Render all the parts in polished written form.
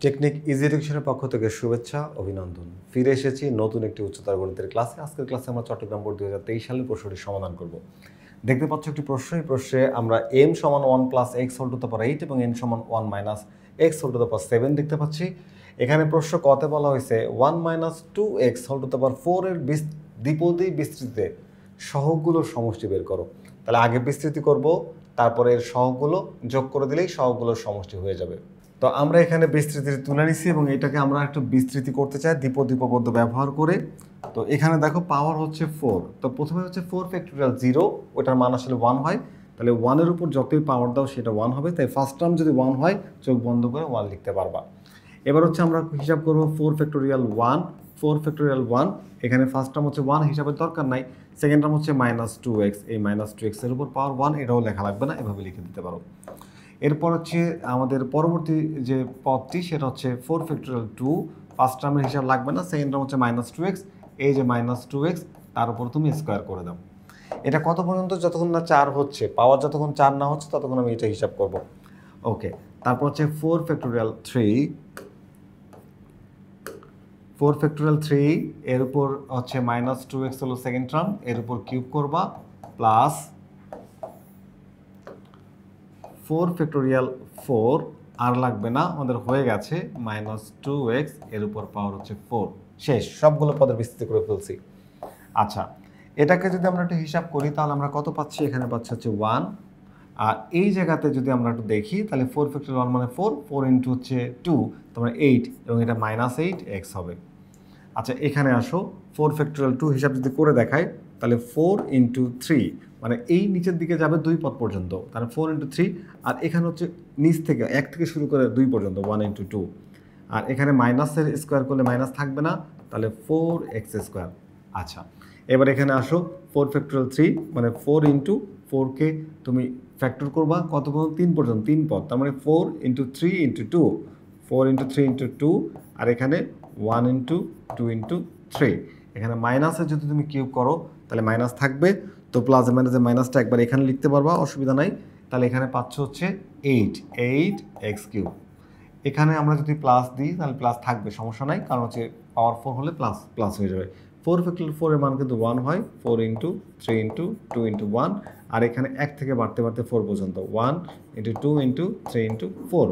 Technique easy এডুকেশনের পক্ষ থেকে শুভেচ্ছা অভিনন্দন। ফিরে এসেছি নতুন একটি উচ্চতর গণিতের ক্লাসে। আজকের ক্লাসে আমরা চট্টগ্রাম বোর্ড 2023 সালের প্রশ্নটি সমাধান করব। দেখতে পাচ্ছ একটি প্রশ্ন, এই প্রশ্নে আমরা m সমান 1 plus x whole to the power 8 এবং n সমান 1 minus x whole to the power 7 দেখতে পাচ্ছি। এখানে প্রশ্ন কতে বলা হয়েছে 1 minus 2x whole to the power 4 এর দ্বিপদী বিস্তৃতিতে সহগগুলোর সমষ্টি বের করো। তাহলে আগে বিস্তৃতি করব, তারপরে এর সহগগুলো যোগ করে দিলেই সহগগুলোর সমষ্টি হয়ে যাবে। তো আমরা এখানে বিস্তৃতি তুলে নিচ্ছি এবং এটাকে আমরা একটু বিস্তৃতি করতে চাই দ্বিপদী উপপাদ্য ব্যবহার করে। তো এখানে দেখো পাওয়ার হচ্ছে 4, তো প্রথমে হচ্ছে 4 ফ্যাক্টোরিয়াল 0, ওটার মান আসলে 1 হয়, তাহলে 1-এর উপর যতই পাওয়ার দাও সেটা 1 হবে, তাই ফার্স্ট টার্ম যদি 1 হয় চোখ বন্ধ করে 1 লিখতে পারবা। এবার হচ্ছে আমরা হিসাব করবো 4 ফ্যাক্টোরিয়াল 1, 4 ফ্যাক্টোরিয়াল 1, এখানে ফার্স্ট টার্ম হচ্ছে 1, হিসাবের দরকার নাই। সেকেন্ড টার্ম হচ্ছে মাইনাস 2x, এই মাইনাস 2x এর উপর পাওয়ার 1, এটাও লেখা লাগবে না, এভাবে লিখে দিতে পারো। এরপর হচ্ছে আমাদের পরবর্তী যে পদটি সেটা হচ্ছে 4 ফ্যাক্টোরিয়াল 2, ফার্স্ট টার্মের হিসাব লাগবে না, সেকেন্ড টার্ম হচ্ছে মাইনাস 2x, এই যে মাইনাস 2x তার উপর তুমি স্কোয়ার করে দাও। এটা কত পর্যন্ত? যতক্ষণ না 4 হচ্ছে, পাওয়ার যতক্ষণ 4 না হচ্ছে ততক্ষণ আমি এটা হিসাব করব। ওকে, তারপর হচ্ছে 4 ফ্যাক্টোরিয়াল 3, 4 ফ্যাক্টোরিয়াল 3 এর উপর হচ্ছে মাইনাস 2x হলো সেকেন্ড টার্ম, এর উপর কিউব করবা, প্লাস 4 ফ্যাক্টোরিয়াল 4 আর লাগবে না, আমাদের হয়ে গেছে মাইনাস 2x এর উপর পাওয়ার হচ্ছে 4। শেষ, সবগুলো পদের বিস্তৃতি করে ফেলছি। আচ্ছা, এটাকে যদি আমরা একটু হিসাব করি তাহলে আমরা কত পাচ্ছি? এখানে পাচ্ছি হচ্ছে 1, আর এই জায়গাতে যদি আমরা একটু দেখি তাহলে 4 ফ্যাক্টোরিয়াল 1 মানে 4, 4 ইন্টু হচ্ছে 2 তোমার 8, এবং এটা মাইনাস 8x হবে। আচ্ছা, এখানে আসো, 4 ফ্যাক্টোরিয়াল 2 হিসাব যদি করে দেখাই তাহলে 4 ইন্টু 3, মানে এই নিচের দিকে যাবে 2 পদ পর্যন্ত, তাহলে 4 ইন্টু 3, আর এখানে হচ্ছে নিচ থেকে 1 থেকে শুরু করে 2 পর্যন্ত 1 ইন্টু 2, আর এখানে মাইনাসের স্কোয়ার করলে মাইনাস থাকবে না, তাহলে 4x স্কোয়ার। আচ্ছা, এবার এখানে আসো, 4 ফ্যাক্টোরিয়াল 3 মানে 4 ইন্টু 4কে তুমি ফ্যাক্টর করবা কত পর্যন্ত? 3 পর্যন্ত, 3 পদ, তার মানে 4 ইন্টু 3 ইন্টু 2, 4 ইন্টু 3 ইন্টু 2, আর এখানে 1 ইন্টু 2 ইন্টু 3, এখানে মাইনাসে যদি তুমি কিউব করো তাহলে মাইনাস থাকবে, তো প্লাস মাইনাসে মাইনাসটা একবার এখানে লিখতে পারবা, অসুবিধা নাই। তাহলে এখানে পাচ্ছ হচ্ছে 8x কিউব। এখানে আমরা যদি প্লাস দিই তাহলে প্লাস থাকবে, সমস্যা নাই, কারণ হচ্ছে পাওয়ার 4 হলে প্লাস প্লাস হয়ে যাবে। 4 ফ্যাক্টোরিয়াল 4 এর মান কিন্তু 1 হয়, 4 ইন্টু 3 ইন্টু 2 ইন্টু 1, আর এখানে 1 থেকে বাড়তে বাড়তে 4 পর্যন্ত, 1 ইন্টু 2 ইন্টু 3 ইন্টু 4,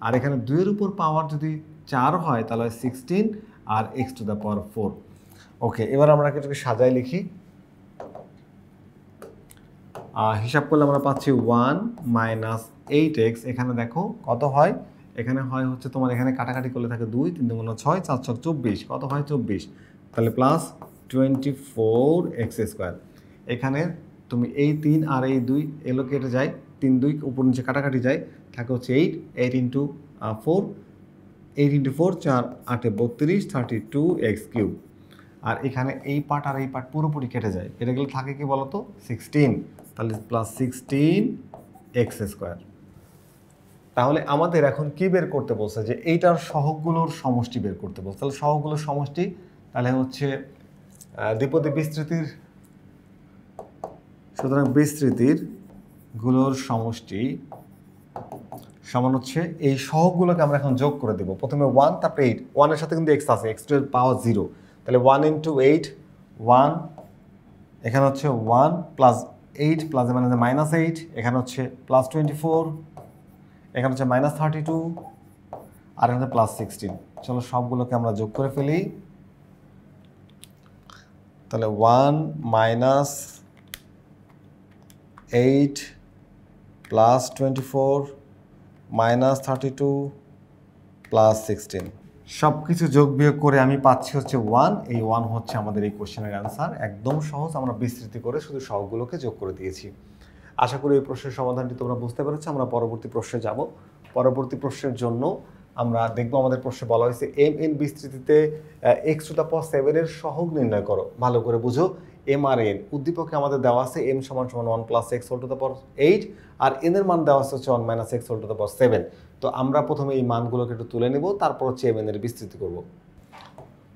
আর এখানে 2 এর উপর পাওয়ার যদি 4 হয় তাহলে 16 আর x টু দ্য পাওয়ার 4। ওকে, এবার আমরা এটাকে সাজায় লিখি। হিসাব করলে আমরা পাচ্ছি 1 মাইনাস 8x, এখানে দেখো কত হয়, এখানে হয় হচ্ছে তোমার এখানে কাটাকাটি করলে থাকে 2, 3 দুগুণ 6, 4 6 24, কত হয় 24, তাহলে প্লাস 24x স্কোয়ার। এখানে তুমি এই 3 আর এই 2 এলো কেটে যায়, 3 2 উপর নিচে কাটাকাটি যায়, থাকে হচ্ছে 8, 8 ইন্টু 4, 8 ইন্টু 4 4 8 32, 32x কিউব। আর এখানে এই পার্ট আর এই পার্ট পুরোপুরি কেটে যায়, কেটে গেলে থাকে কি বলতো 16, তাহলে প্লাস 16x স্কোয়ার। তাহলে আমাদের এখন কি বের করতে বলছে? যে এইটার সহগগুলোর সমষ্টি বের করতে বলছে। তাহলে সহগগুলোর সমষ্টি তাহলে হচ্ছে দ্বিপদী বিস্তৃতির, সুতরাং বিস্তৃতির গুলোর সমষ্টি সমান হচ্ছে এই সহগগুলোকে আমরা এখন যোগ করে দেব। প্রথমে 1, তারপরে 8, 1 এর সাথে কিন্তু x আছে, x এর পাওয়ার 0, তাহলে 1 ইন্টু 8 1, এখানে হচ্ছে 1 প্লাস 8 প্লাস মানে মাইনাস 8, এখানে হচ্ছে প্লাস 24, এখানে হচ্ছে মাইনাস 32, আর এখানে প্লাস 16। চলো সবগুলোকে আমরা যোগ করে ফেলি। তাহলে 1 মাইনাস 8 প্লাস 24 মাইনাস 32 প্লাস 16, সব কিছু যোগ বিয়োগ করে আমি পাচ্ছি হচ্ছে 1। এই 1 হচ্ছে আমাদের এই কোশ্চেনের অ্যান্সার। একদম সহজ, আমরা বিস্তৃতি করে শুধু সবগুলোকে যোগ করে দিয়েছি। আশা করি এই প্রশ্নের সমাধানটি তোমরা বুঝতে পেরেছো। আমরা পরবর্তী প্রশ্নে যাব। পরবর্তী প্রশ্নের জন্য আমরা দেখব, আমাদের প্রশ্নে বলা হয়েছে mn বিস্তৃতিতে x two the power 7 এর সহগ নির্ণয় করো। ভালো করে বুঝো, m আর n উদ্দীপকে আমাদের দেওয়া আছে m সমান 1 plus x whole to the power 8, আর n এর মান দেওয়া আছে হচ্ছে 1 minus x whole to the power 7। তো আমরা প্রথমে এই মানগুলোকে একটু তুলে নেব, তারপর হচ্ছে mn এর বিস্তৃতি করব।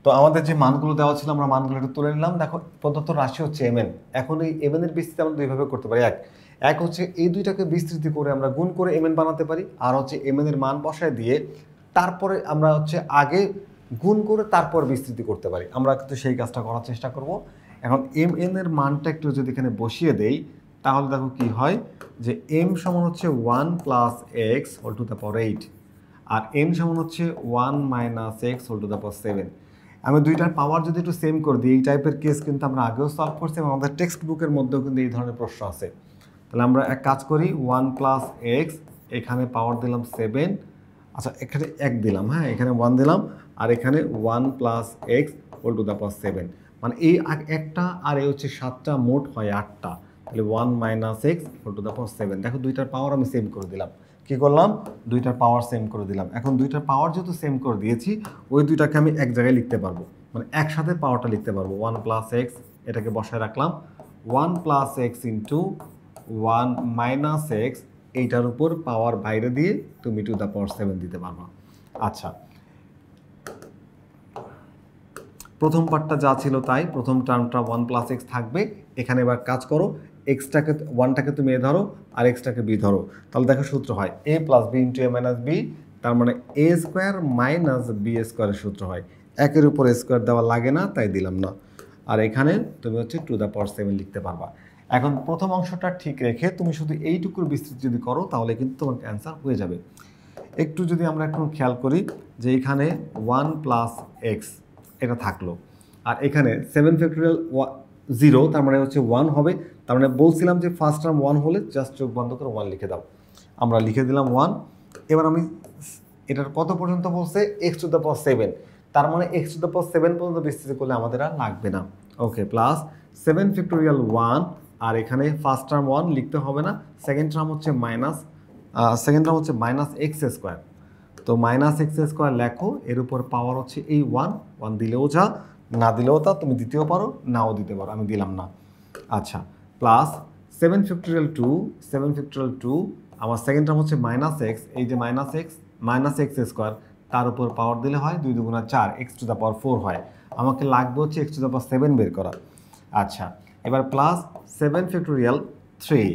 তো আমাদের যে মানগুলো দেওয়া ছিল আমরা মানগুলো একটু তুলে নিলাম। দেখো প্রদত্ত রাশি হচ্ছে mn। এখন এই mn এর বিস্তৃতি আমরা দুইভাবে করতে পারি। এক হচ্ছে এই দুইটাকে বিস্তৃতি করে আমরা গুণ করে mn বানাতে পারি, আর হচ্ছে mn এর মান বসায় দিয়ে তারপরে আমরা হচ্ছে আগে গুণ করে তারপর বিস্তৃতি করতে পারি। আমরা কিন্তু সেই কাজটা করার চেষ্টা করব। এখন এম এন এর মানটা একটু যদি এখানে বসিয়ে দেই তাহলে দেখো কি হয় যে এম সমান হচ্ছে 1 plus x whole to the power 8 আর এন সমান হচ্ছে 1 minus x whole to the power 7। আমি দুইটার পাওয়ার যদি একটু সেম করে দিই, এই টাইপের কেস কিন্তু আমরা আগেও সলভ করছি এবং আমাদের টেক্সট বুকের মধ্যেও কিন্তু এই ধরনের প্রশ্ন আছে। তাহলে আমরা এক কাজ করি, 1 প্লাস এক্স, এখানে পাওয়ার দিলাম 7, আচ্ছা এখানে 1 দিলাম, হ্যাঁ এখানে 1 দিলাম, আর এখানে 1 plus x whole to the power 7, মানে এই একটা আর এই হচ্ছে 7টা, মোট হয় 8টা। তাহলে 1 minus x whole to the power 7। দেখো দুইটার পাওয়ার আমি সেম করে দিলাম। কি করলাম? দুইটার পাওয়ার সেম করে দিলাম। এখন দুইটার পাওয়ার যেহেতু সেম করে দিয়েছি, ওই দুইটাকে আমি এক জায়গায় লিখতে পারবো, মানে একসাথে পাওয়ারটা লিখতে পারবো। 1 প্লাস এক্স, এটাকে বসায় রাখলাম, 1 plus x into 1 minus x, এইটার উপর পাওয়ার বাইরে দিয়ে তুমি টু দ্য পাওয়ার 7 দিতে পারবা। আচ্ছা, প্রথম পার্টটা যা ছিল তাই, প্রথম টার্মটা 1 প্লাস এক্স থাকবে। এখানে এবার কাজ করো, এক্সটাকে 1টাকে তুমি এ ধরো আর এক্সটাকে বি ধরো, তাহলে দেখো সূত্র হয় এ প্লাস বি ইন্টু এ মাইনাস বি, তার মানে এ স্কোয়ার মাইনাস বি স্কোয়ারের সূত্র হয়। একের উপর স্কোয়ার দেওয়া লাগে না, তাই দিলাম না। আর এখানে তুমি হচ্ছে টু দ্য পাওয়ার 7 লিখতে পারবা। এখন প্রথম অংশটা ঠিক রেখে তুমি শুধু এইটুকুর বিস্তৃতি যদি করো তাহলে কিন্তু তোমার অ্যান্সার হয়ে যাবে। একটু যদি আমরা এখন খেয়াল করি যে এখানে 1 প্লাস এক্স এটা থাকলো, আর এখানে 7 ফ্যাক্টোরিয়াল 0, তার মানে হচ্ছে 1 হবে। তার মানে বলছিলাম যে ফার্স্ট টার্ম 1 হলে জাস্ট চোখ বন্ধ করে 1 লিখে দাও। আমরা লিখে দিলাম 1। এবার আমি এটার কত পর্যন্ত বলছে? এক্স টু দ্য পাওয়ার 7, তার মানে এক্স টু দ্য পাওয়ার 7 পর্যন্ত বিস্তৃতি করলে আমাদের আর লাগবে না। ওকে, প্লাস 7 ফ্যাক্টোরিয়াল 1, আর এখানে ফার্স্ট টার্ম 1 লিখতে হবে না, সেকেন্ড টার্ম হচ্ছে মাইনাস এক্স স্কোয়ার। তো মাইনাস এক্স স্কোয়ার লেখো, এর উপর পাওয়ার হচ্ছে এই 1 দিলেও যা, না দিলেও তা, তুমি দিতেও পারো নাও দিতে পারো, আমি দিলাম না। আচ্ছা, প্লাস 7 ফ্যাক্টোরিয়াল 2, আমার সেকেন্ড টার্ম হচ্ছে মাইনাস এক্স, এই যে মাইনাস এক্স স্কোয়ার, তার উপর পাওয়ার দিলে হয় 2 দুগুণা 4, এক্স টু দ্য পাওয়ার 4 হয়। আমাকে লাগবে হচ্ছে এক্স টু দ্য পাওয়ার 7 বের করা। আচ্ছা, এবার প্লাস 7 ফ্যাক্টোরিয়াল 3,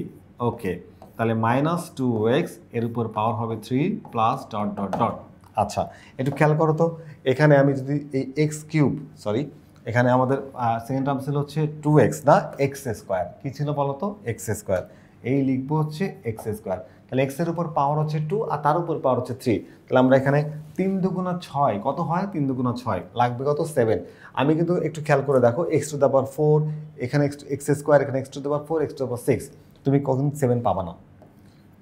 ওকে, তাহলে মাইনাস 2x, এর উপর পাওয়ার হবে 3 প্লাস ডট ডট ডট। আচ্ছা, একটু খেয়াল করো তো, এখানে আমি যদি এই এক্স কিউব, সরি এখানে আমাদের সেকেন্ড টার্ম ছিল হচ্ছে 2x না এক্স স্কোয়ার, কী ছিল বলো তো? X square. এই লিখবো হচ্ছে এক্স স্কোয়ার, তাহলে এক্সের উপর পাওয়ার হচ্ছে 2 আর তার উপর পাওয়ার হচ্ছে 3, তাহলে আমরা এখানে 3 দুগুণা 6, কত হয়? 3 দুগুণা 6, লাগবে কত? 7। আমি কিন্তু একটু খেয়াল করে দেখো, এক্স টু দ্য পাওয়ার 4, এখানে এক্স স্কোয়ার, এখানে x two the power 4, x two the পাওয়ার 6, তুমি কখন 7 পাবা না,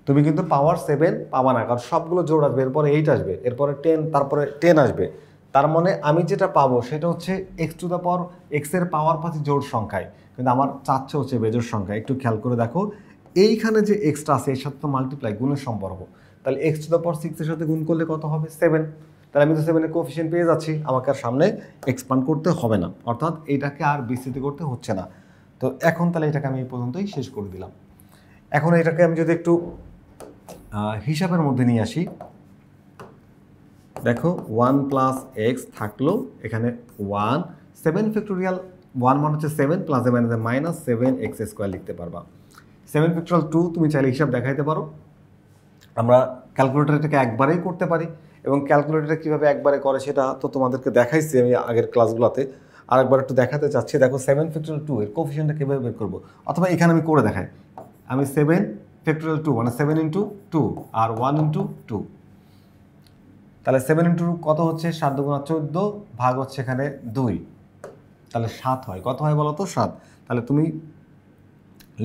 তুমি কিন্তু পাওয়ার 7 পাবা না, কারণ সবগুলো জোড় আসবে, এরপরে 8 আসবে, এরপরে 10, তারপরে 10 আসবে। তার মানে আমি যেটা পাবো সেটা হচ্ছে এক্স টু দ্য পাওয়ার, এক্সের পাওয়ার পাচ্ছি জোড় সংখ্যায়, কিন্তু আমার চাচ্ছে হচ্ছে বেজোড় সংখ্যা। একটু খেয়াল করে দেখো, এইখানে যে এক্সটা আছে এর সাথে তো মাল্টিপ্লাই, গুণের সম্পর্ক, তাহলে এক্স টু দ্য পাওয়ার 6 এর সাথে গুণ করলে কত হবে? 7। তাহলে আমি তো 7-এর কোএফিশিয়েন্ট পেয়ে যাচ্ছি, আমাকে আর সামনে এক্সপান্ড করতে হবে না, অর্থাৎ এটাকে আর বিস্তৃত করতে হচ্ছে না। তো এখন তাহলে এটাকে আমি এই পর্যন্তই শেষ করে দিলাম। এখন এটাকে আমি যদি একটু হিসাবের মধ্যে নিয়ে আসি, দেখো 1 প্লাস এক্স থাকলো, এখানে 1, 7 ফ্যাক্টোরিয়াল 1 মানে হচ্ছে 7 প্লাস এ মাইনাস 7 এক্স স্কোয়ার লিখতে পারবা। 7 ফ্যাক্টোরিয়াল 2 তুমি চাইলে হিসাব দেখাইতে পারো, আমরা ক্যালকুলেটরটাকে একবারেই করতে পারি, এবং ক্যালকুলেটরটা কীভাবে একবারে করে সেটা তো তোমাদেরকে দেখাইছি আমি আগের ক্লাসগুলোতে, আরেকবার একটু দেখাতে চাচ্ছি। দেখো 7 ফ্যাক্টোরিয়াল 2 এর কোএফিশিয়েন্টটা কীভাবে বের করবো, অথবা এখানে আমি করে দেখাই। আমি 7 ফ্যাক্টোরিয়াল 2 মানে 7 ইন্টু 2 আর 1 ইন্টু 2, তাহলে 7 ইন্টু কত হচ্ছে? 7 দুগুণা 14, ভাগ হচ্ছে এখানে 2, তাহলে 7 হয়। কত হয় বলো তো? 7। তাহলে তুমি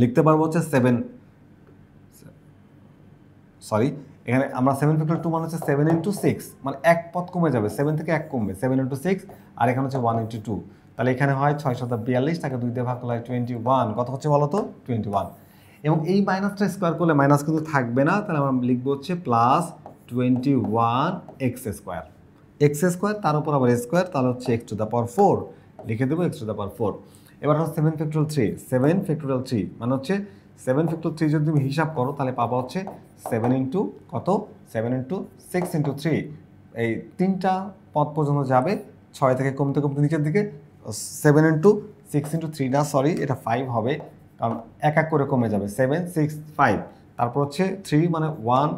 লিখতে পারবো হচ্ছে 7, সরি এখানে আমরা 7 ফ্যাক্টোরিয়াল 2 মানে হচ্ছে 7 ইন্টু 6, মানে এক পদ কমে যাবে, 7 থেকে 1 কমবে, 7 ইন্টু 6, আর এখানে হচ্ছে 1 ইন্টু 2, তাহলে এখানে হয় 6 7 42, তাকে 2 দিয়ে ভাগ করলে 21, কত হচ্ছে বলো তো? 21। এবং এই মাইনাসটা স্কোয়ার করলে মাইনাস কিন্তু থাকবে না, তাহলে আমরা লিখবো হচ্ছে প্লাস 21 এক্স স্কোয়ার, তার উপর আবার স্কোয়ার, তাহলে হচ্ছে এক্স টু দ্য পাওয়ার 4, লিখে দেবো এক্স টু দ্য পাওয়ার 4। এবার হচ্ছে 7 ফ্যাক্টোরিয়াল 3 মানে হচ্ছে 7 ফ্যাক্টোরিয়াল 3 যদি তুমি হিসাব করো তাহলে পাবা হচ্ছে 7 ইন্টু কত? 7 ইন্টু 6 ইন্টু 3, এই 3টা পদ পর্যন্ত যাবে, 6 থেকে কমতে কমতে নিচের দিকে, 7 ইন্টু 6 ইন্টু 3 না, সরি এটা 5 হবে, কারণ এক এক করে কমে যাবে, 7 6 5, তারপর হচ্ছে 3 মানে 1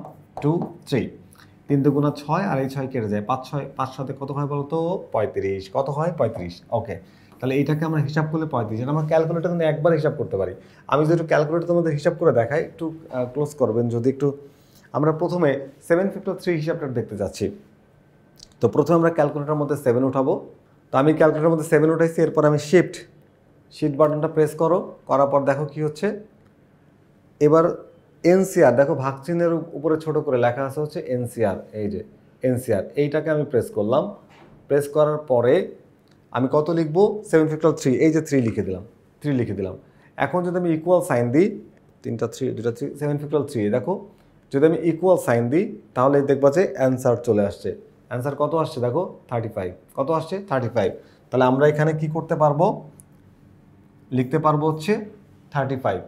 2 3, 3 দুগুণা 6 আর এই 6 কেটে যায়, 5 সাথে কত হয় বলো তো? 35। কত হয়? 35। ওকে, তাহলে এইটাকে আমরা হিসাব করলে 35। এটা আমরা ক্যালকুলেটর কিন্তু একবার হিসাব করতে পারি। আমি যদি একটু ক্যালকুলেটর তোমাদের হিসাব করে দেখাই, একটু ক্লোজ করবেন যদি একটু। আমরা প্রথমে 7 ফ্যাক্টর 3 হিসাবটা দেখতে যাচ্ছি। তো প্রথমে আমরা ক্যালকুলেটরের মধ্যে 7 উঠাবো। তো আমি ক্যালকুলেটরের মধ্যে 7 উঠাইছি, এরপর আমি শিফট বাটনটা প্রেস করো, করার পর দেখো কি হচ্ছে। এবার এনসিআর দেখো, ভাগ চিহ্নের উপরে ছোট করে লেখা আছে হচ্ছে এনসিআর। এই যে এনসিআর, এইটাকে আমি প্রেস করলাম। প্রেস করার পরে আমি কত লিখবো? 7 ফ্যাক্টর 3, এই যে 3 লিখে দিলাম, 3 লিখে দিলাম। এখন যদি আমি ইকুয়াল সাইন দিই, 3টা 3 2টা 3, 7 ফ্যাক্টর 3, দেখো যদি আমি ইকুয়াল সাইন দিই তাহলে দেখবা যে অ্যান্সার চলে আসছে। অ্যান্সার কত আসছে দেখো? 35। কত আসছে? 35। তাহলে আমরা এখানে কি করতে পারবো? লিখতে পারবো হচ্ছে 35।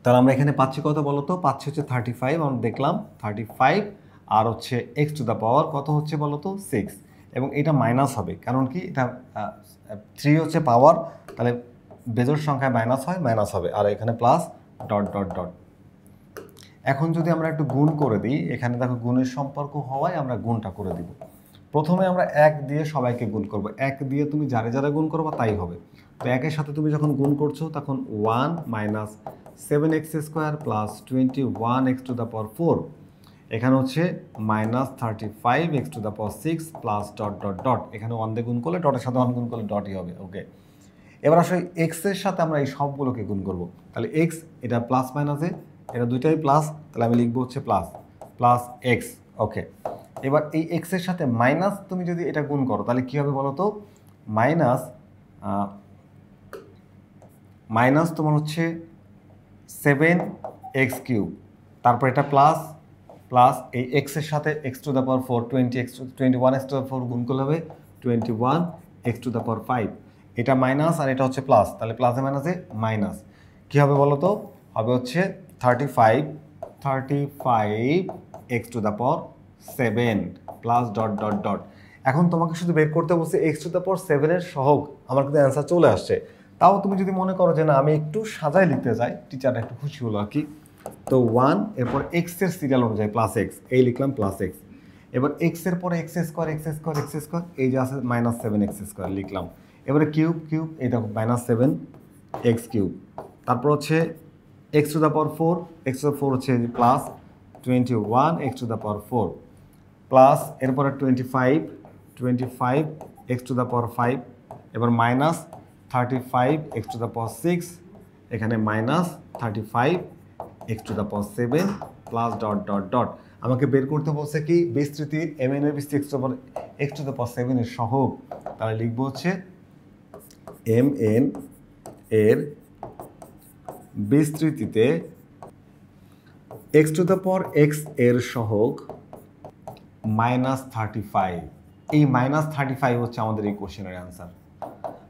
তাহলে আমরা এখানে পাচ্ছি কত বলো তো? পাচ্ছি হচ্ছে 35। আমরা দেখলাম 35 আর হচ্ছে এক্স টু দ্য পাওয়ার কত হচ্ছে বলো তো? 6। এবং এটা মাইনাস হবে, কারণ কি এটা 3 হচ্ছে পাওয়ার, তাহলে বেজোড় সংখ্যায় মাইনাস হয়, মাইনাস হবে। আর এখানে প্লাস ডট ডট ডট। এখন যদি আমরা একটু গুণ করে দিই, এখানে দেখো গুণের সম্পর্ক হওয়ায় আমরা গুণটা করে দিব। প্রথমে আমরা 1 দিয়ে সবাইকে গুণ করব। 1 দিয়ে তুমি যারে যারা গুণ করবা তাই হবে। তো 1-এর সাথে তুমি যখন গুণ করছো তখন 1 minus 7x square plus 21x two the power 4, এখানে হচ্ছে minus 35x two the power 6 plus dot dot dot. এখানে 1 দিয়ে গুণ করলে, ডটের সাথে 1 গুণ করলে ডটই হবে। ওকে, এবার আসলে এক্সের সাথে আমরা এই সবগুলোকে গুণ করব। তাহলে এক্স, এটা প্লাস মাইনাসে, এটা দুইটাই প্লাস, তাহলে আমি লিখবো হচ্ছে প্লাস প্লাস এক্স। ওকে, এবার এই এক্সের সাথে মাইনাস তুমি যদি এটা গুণ করো তাহলে কী হবে বলো তো? মাইনাস মাইনাস তোমার হচ্ছে 7x কিউব, তারপর এটা প্লাস প্লাস এই এক্সের সাথে x two the power 4, 21x to the 4 গুণ করলে হবে 21x টু দ্য পাওয়ার 5। এটা মাইনাস আর এটা হচ্ছে প্লাস, তাহলে প্লাসে মাইনাসে মাইনাস। কী হবে বলো তো? হবে হচ্ছে 35x two the power 7 plus dot dot dot. এখন তোমাকে শুধু বের করতে বলছে এক্স টু দ্য পাওয়ার 7-এর সহগ, আমার কিন্তু অ্যান্সার চলে আসছে। তাও তুমি যদি মনে করো যে না আমি একটু সাজায় লিখতে চাই, টিচারটা একটু খুশি হলো আর কি। তো 1, এরপর এক্সের সিরিয়াল অনুযায়ী প্লাস এক্স, এই লিখলাম প্লাস এক্স। এবার এক্সের পরে x square x square x square, এই যে আছে মাইনাস 7x স্কোয়ার লিখলাম। এবারে কিউব কিউব, এই দেখো মাইনাস 7x কিউব। তারপর হচ্ছে x two the power 4, x to the 4 হচ্ছে plus 21x two the power 4 plus এরপরে 25x টু দ্য পাওয়ার 5, এবার মাইনাস 35x টু দ্য পাওয়ার 6, এখানে minus 35x two the power 7 plus dot dot dot. আমাকে বের করতে বলছে কি বিস্তৃতির mn এর বিস্তৃতি x টু দ্য পাওয়ার 7 এর সহগ, তাহলে লিখবো হচ্ছে mn এর বিস্তৃতিতে x two the power x এর সহগ মাইনাস 35। এই মাইনাস 35 হচ্ছে আমাদের এই কোশ্চেনের অ্যান্সার।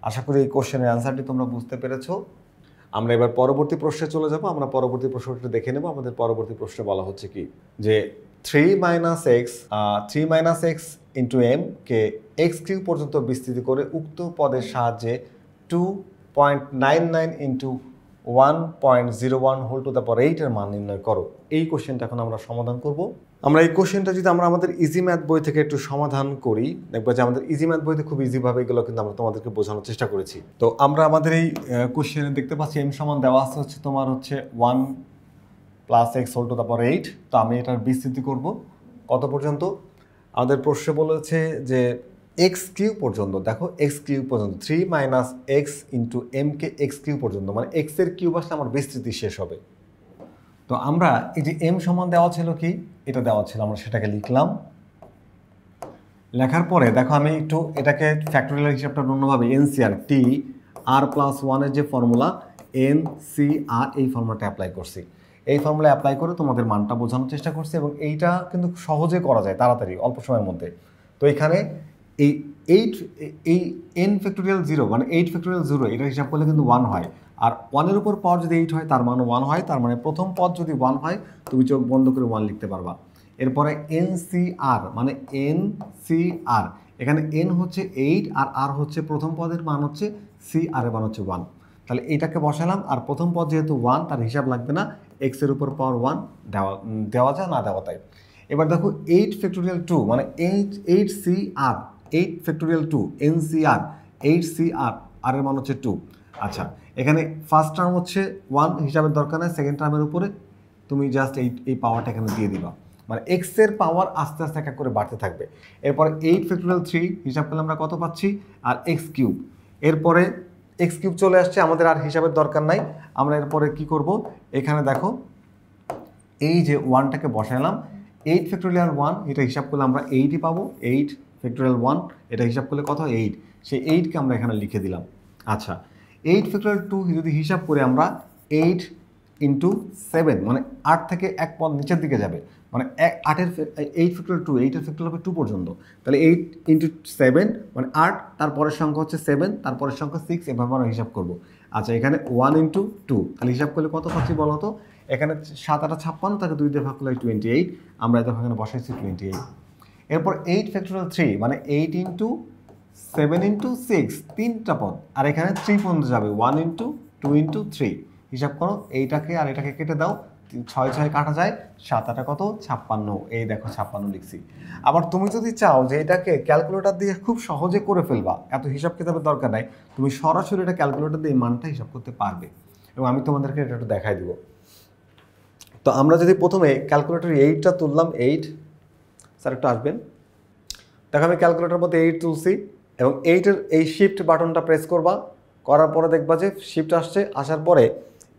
আশা করি এই কোশ্চেনের অ্যান্সারটি তোমরা বুঝতে পেরেছো। আমরা এবার পরবর্তী প্রশ্নে চলে যাব। আমরা পরবর্তী প্রশ্নটি দেখে নেব। আমাদের পরবর্তী প্রশ্নে বলা হচ্ছে কি যে 3 মাইনাস এক্স ইন্টু এম কে এক্স কিউ পর্যন্ত বিস্তৃতি করে উক্ত পদের সাহায্যে 2.99 into 1.01 whole to the power 8 এর মান নির্ণয় করো। এই কোশ্চেনটা এখন আমরা সমাধান করব। আমরা এই কোশ্চেনটা যদি আমরা আমাদের ইজি ম্যাথ বই থেকে একটু সমাধান করি, দেখবো যে আমাদের ইজি ম্যাথ বইতে খুব ইজিভাবে এগুলো কিন্তু আমরা তোমাদেরকে বোঝানোর চেষ্টা করেছি। তো আমরা আমাদের এই কোশ্চেনে দেখতে পাচ্ছি এম সমান দেওয়া আছে হচ্ছে তোমার হচ্ছে 1 plus x whole to the power 8। তো আমি এটার বিস্তৃতি করব কত পর্যন্ত? আমাদের প্রশ্নে বলেছে যে এক্স কিউ পর্যন্ত, দেখো এক্স কিউ পর্যন্ত 3 মাইনাস এক্স ইন্টু এম কে এক্স কিউ পর্যন্ত, মানে এক্স এর কিউব আসলে আমার বিস্তৃতি শেষ হবে। তো আমরা এই যে এম সমান দেওয়া ছিল কি, এটা দেওয়া ছিল, আমরা সেটাকে লিখলাম। লেখার পরে দেখো আমি একটু এটাকে ফ্যাক্টোরিয়াল হিসাবটা অন্যভাবে এনসিআর টি আর প্লাস 1-এর যে ফর্মুলা এনসিআর, এই ফর্মুলাটা অ্যাপ্লাই করছি। এই ফর্মুলা অ্যাপ্লাই করে তোমাদের মানটা বোঝানোর চেষ্টা করছি, এবং এইটা কিন্তু সহজে করা যায় তাড়াতাড়ি অল্প সময়ের মধ্যে। তো এখানে এই এন ফ্যাক্টোরিয়াল 0 মানে 8 ফ্যাক্টোরিয়াল 0 এটা হিসাব করলে কিন্তু 1 হয়। আর 1-এর উপর পাওয়ার যদি 8 হয় তার মানে 1 হয়, তার মানে প্রথম পদ যদি 1 হয় তুমি চোখ বন্ধ করে 1 লিখতে পারবা। এরপরে এনসিআর মানে এনসিআর, এখানে এন হচ্ছে 8 আর আর হচ্ছে প্রথম পদের মান হচ্ছে, সি আর এর মান হচ্ছে 1। তাহলে এইটাকে বসালাম, আর প্রথম পদ যেহেতু 1 তার হিসাব লাগবে না, x এর উপর পাওয়ার 1 দেওয়া যায় না দেওয়া তাই। এবার দেখো 8 ফ্যাক্টোরিয়াল 2 মানে 8cr 8 ফ্যাক্টোরিয়াল 2 NCR 8cr আর এর মান হচ্ছে 2। আচ্ছা, এখানে ফার্স্ট টার্ম হচ্ছে 1 হিসাবের দরকার নেই, সেকেন্ড টার্মের উপরে তুমি জাস্ট এই পাওয়ারটা এখানে দিয়ে দিবা, মানে x এর পাওয়ার আস্তে আস্তে এক এক করে বাড়তে থাকবে। এরপরে 8 ফ্যাক্টোরিয়াল 3 হিসাব করলে আমরা কত পাচ্ছি, আর x কিউব, এরপরে x কিউব চলে আসছে, আমাদের আর হিসাবের দরকার নাই। আমরা এরপরে কি করব, এখানে দেখো এই যে 1টাকে বসাইলাম, 8 ফ্যাক্টোরিয়াল 1 এটা হিসাব করলে আমরা 8ই পাবো, 8 ফ্যাক্টোরিয়াল 1 এটা হিসাব করলে কত 8, সেই 8কে আমরা এখানে লিখে দিলাম। আচ্ছা, 8 ফ্যাক্টোরিয়াল 2 যদি হিসাব করে আমরা 8 ইন্টু 7 মানে 8 থেকে এক পদ নিচের দিকে যাবে, মানে 8 ফ্যাক্টোরিয়াল 2 8 ফ্যাক্টোরিয়াল হবে 2 পর্যন্ত, তাহলে 8 ইন্টু 7 মানে 8, তারপরের সংখ্যা হচ্ছে 7, তারপরের সংখ্যা 6, এভাবে আমরা হিসাব করব। আচ্ছা, এখানে 1 ইন্টু 2 তাহলে হিসাব করলে কত পাচ্ছি বলো তো, এখানে 7 8 56, তাকে 2 দিয়ে ভাগ করলে 28, আমরা এখানে বসাইছি 28। এরপর 8 ফ্যাক্টোরিয়াল 3 মানে 8 ইন্টু 7 ইন্টু 6 তিনটা পদ, আর এখানে 3 পর্যন্ত যাবে, 1 ইন্টু 2 ইন্টু 3 হিসাব করো, এইটাকে আর এটাকে কেটে দাও, 6 6 কাটা যায়, 7 8 কত 56, এই দেখো 56 লিখছি। আবার তুমি যদি চাও যে এটাকে ক্যালকুলেটর দিয়ে খুব সহজে করে ফেলবা, এত হিসাব কিতাবের দরকার নাই, তুমি সরাসরি এটা ক্যালকুলেটর দিয়ে মানটা হিসাব করতে পারবে, এবং আমি তোমাদেরকে এটা একটু দেখাই দিব। তো আমরা যদি প্রথমে ক্যালকুলেটর 8টা তুললাম, 8 স্যার একটু আসবেন, দেখো আমি ক্যালকুলেটর মধ্যে 8 তুলছি, এবং 8-এর এই শিফট বাটনটা প্রেস করবা, করার পরে দেখবা যে শিফট আসছে, আসার পরে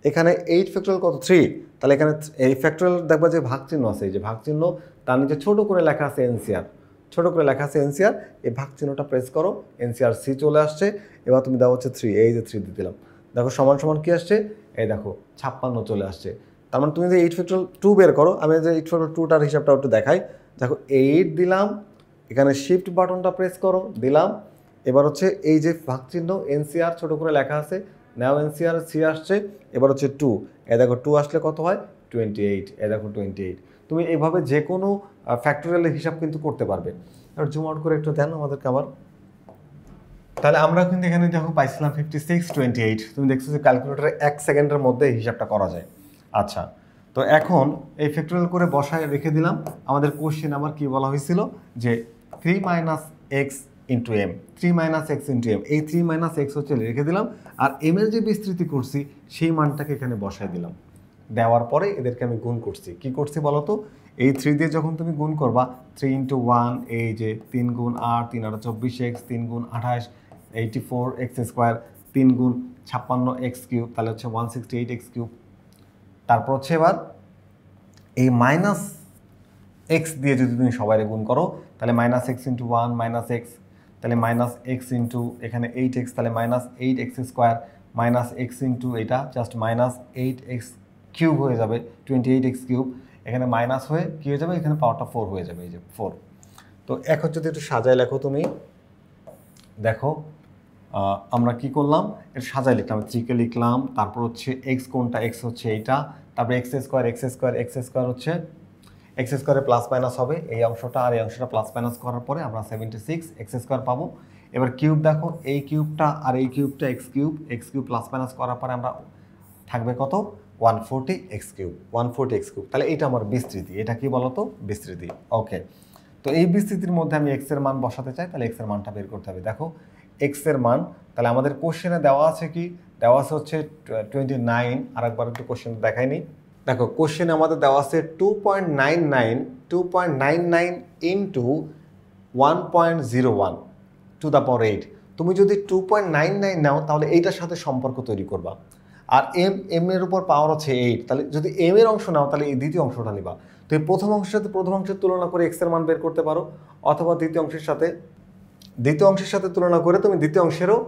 এখানে 8 ফ্যাক্টোরিয়াল কত 3, তাহলে এখানে এই ফ্যাক্টোরিয়াল দেখবা যে ভাগ চিহ্ন আছে, এই যে ভাগ চিহ্ন, তার নিচে ছোট করে লেখা আছে NCR, ছোট করে লেখা আছে NCR, এই ভাগ চিহ্নটা প্রেস করো, NCR C চলে আসছে, এবার তুমি দাও হচ্ছে 3, এই যে 3 দিয়ে দিলাম, দেখো সমান সমান কি আসছে, এই দেখো 56 চলে আসছে। তার মানে তুমি যে 8 ফ্যাক্টোরিয়াল 2 বের করো, আমি যে 8 ফ্যাক্টোরিয়াল 2টার হিসাবটা একটু দেখাই, দেখো 8 দিলাম, এখানে শিফট বাটনটা প্রেস করো, দিলাম, এবার হচ্ছে এই যে ভাগ চিহ্ন NCR ছোট করে লেখা আছে, নাও NCR C আসছে, এবার হচ্ছে 2, এ দেখো 2 আসলে কত হয় 28, এ দেখো 28। তুমি এইভাবে যে কোনো ফ্যাক্টোরিয়ালের হিসাব কিন্তু করতে পারবে। আর জুম আউট করে একটু দেন আমাদেরকে আবার, তাহলে আমরা কিন্তু এখানে দেখো পাইছিলাম 56 28, তুমি দেখছো যে ক্যালকুলেটরে 1 সেকেন্ডের মধ্যে হিসাবটা করা যায়। আচ্ছা, তো এখন এই ফ্যাক্টোরিয়াল করে বসায় রেখে দিলাম। আমাদের কোশ্চেন আমার কি বলা হয়েছিল যে 3 minus x into m, 3 minus x into m, এই 3 মাইনাস এক্স হচ্ছে রেখে দিলাম, আর এম এর যে বিস্তৃতি করছি সেই মানটাকে এখানে বসায় দিলাম। দেওয়ার পরে এদেরকে আমি গুণ করছি, কি করছি বলো তো, এই 3 দিয়ে যখন তুমি গুণ করবা, 3 ইন্টু 1 এই যে 3 গুণ 8 3 8 24x, 3 গুণ 28 84x স্কোয়ার, 3 গুণ 56x কিউব, তাহলে হচ্ছে 168x কিউব। তারপর হচ্ছে এবার এই মাইনাস এক্স দিয়ে যদি তুমি সবাই গুণ করো, তাহলে minus x into 1 minus x, তাহলে মাইনাস এক্স ইন্টু এখানে 8x, তাহলে minus 8x square, minus x into এটা জাস্ট মাইনাস 8x কিউব হয়ে যাবে, 28x কিউব, এখানে মাইনাস হয়ে কী হয়ে যাবে, এখানে পাওয়ারটা 4 হয়ে যাবে, এই যে 4। তো এখন যদি একটু সাজায় লেখো তুমি, দেখো আমরা কি করলাম, এটা সাজায় লিখলাম, 3কে লিখলাম, তারপর হচ্ছে এক্স কোনটা, এক্স হচ্ছে এইটা, তারপর এক্স স্কোয়ার হচ্ছে এক্স স্কোয়ারে প্লাস মাইনাস হবে এই অংশটা, আর এই অংশটা প্লাস মাইনাস করার পরে আমরা 76x স্কোয়ার পাবো। এবার কিউব দেখো, এই কিউবটা আর এই কিউবটা এক্স কিউব প্লাস মাইনাস করার পরে আমরা থাকবে কত 140x কিউব, 140x কিউব। তাহলে এটা আমার বিস্তৃতি, এটা কি বলতো বিস্তৃতি। ওকে, তো এই বিস্তৃতির মধ্যে আমি এক্স এর মান বসাতে চাই, তাহলে এক্স এর মানটা বের করতে হবে। দেখো এক্স এর মান, তাহলে আমাদের কোশ্চেনে দেওয়া আছে কি, দেওয়া আছে হচ্ছে 29, আরেকবার একটু কোশ্চেন দেখাইনি। দেখো কোশ্চেনে আমাদের দেওয়া আছে 2.99 ইন্টু 1.01 টু দ্য পাওয়ার 8। তুমি যদি 2.99 নাও তাহলে এইটার সাথে সম্পর্ক তৈরি করবা, আর এম এর উপর পাওয়ার হচ্ছে 8, তাহলে যদি এম এর অংশ নাও তাহলে এই দ্বিতীয় অংশটা নিবা। তো এই প্রথম অংশের তুলনা করে এক্স এর মান বের করতে পারো, অথবা দ্বিতীয় অংশের সাথে তুলনা করে তুমি দ্বিতীয় অংশেরও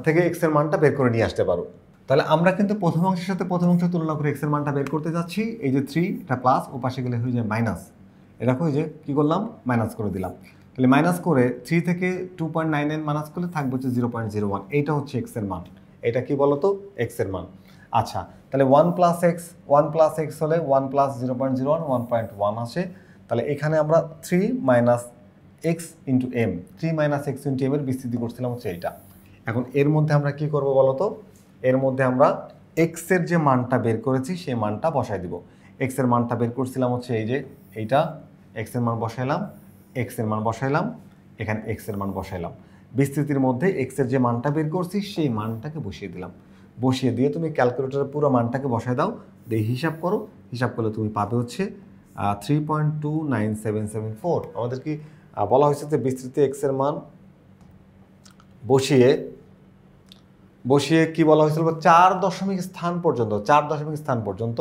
থেকে এক্স এর মানটা বের করে নিয়ে আসতে পারো। তাহলে আমরা কিন্তু প্রথম অংশের সাথে প্রথম অংশ তুলনা করে এক্স এর মানটা বের করতে যাচ্ছি, এই যে 3 এটা প্লাস, ও পাশে গেলে হয়ে যায় মাইনাস, দেখো এই যে কী করলাম মাইনাস করে দিলাম। তাহলে মাইনাস করে 3 থেকে 2.99 মাইনাস করলে থাকবে হচ্ছে 0.01, এইটা হচ্ছে এক্স এর মান। এটা কি বলতো এক্স এর মান। আচ্ছা, তাহলে 1 প্লাস এক্স হলে 1 প্লাস 0.01 1.1 আসে। তাহলে এখানে আমরা 3 minus x into m, 3 minus x into m এর বিস্তৃতি করছিলাম হচ্ছে এইটা। এখন এর মধ্যে আমরা কি করবো বলতো, এর মধ্যে আমরা এক্স এর যে মানটা বের করেছি সেই মানটা বসাই দিব। এক্স এর মানটা বের করছিলাম হচ্ছে এই যে এইটা, এক্স এর মান বসাইলাম, এক্স এর মান বসাইলাম, এখানে এক্স এর মান বসাইলাম। বিস্তৃতির মধ্যে এক্স এর যে মানটা বের করছি সেই মানটাকে বসিয়ে দিলাম। বসিয়ে দিয়ে তুমি ক্যালকুলেটরের পুরো মানটাকে বসাই দাও, দিয়ে হিসাব করো। হিসাব করলে তুমি পাবে হচ্ছে 3.29774। আমাদের কি বলা হয়েছে যে বিস্তৃতি এক্স এর মান বসিয়ে কি বলা হয়েছিল, 4 দশমিক স্থান পর্যন্ত, 4 দশমিক স্থান পর্যন্ত,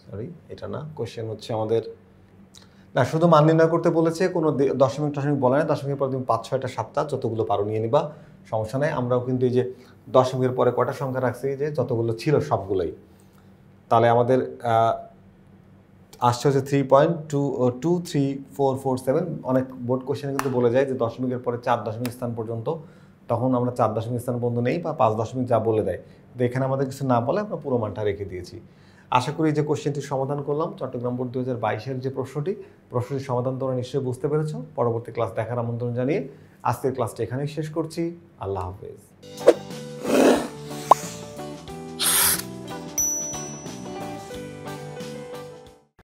সরি এটা না, কোশ্চেন হচ্ছে আমাদের না, শুধু মান নির্ণয় করতে বলেছে, কোনো দশমিক টশমিক বলে না। দশমিকের পরে তুমি 5, 6টা 7টা যতগুলো পারো নিয়ে নিবা, সমস্যা নেই। আমরাও কিন্তু এই যে দশমিকের পরে কয়টা সংখ্যা রাখছি, যে যতগুলো ছিল সবগুলোই। তাহলে আমাদের আসছে হচ্ছে 3.23447। অনেক বোর্ড কোশ্চেনে কিন্তু বলে যায় যে দশমিকের পরে 4 দশমিক স্থান পর্যন্ত, তখন আমরা 4 দশমিক স্থান পর্যন্ত নেই বা 5 দশমিক যা বলে দেয়। তো এখানে আমাদের কিছু না বলে আমরা পুরো মানটা রেখে দিয়েছি। আশা করি যে কোশ্চেনটি সমাধান করলাম, চট্টগ্রাম বোর্ড 2022-এর যে প্রশ্নটির সমাধান তোমরা নিশ্চয়ই বুঝতে পেরেছো। পরবর্তী ক্লাস দেখার আমন্ত্রণ জানিয়ে আজকের ক্লাসটা এখানেই শেষ করছি। আল্লাহ হাফেজ।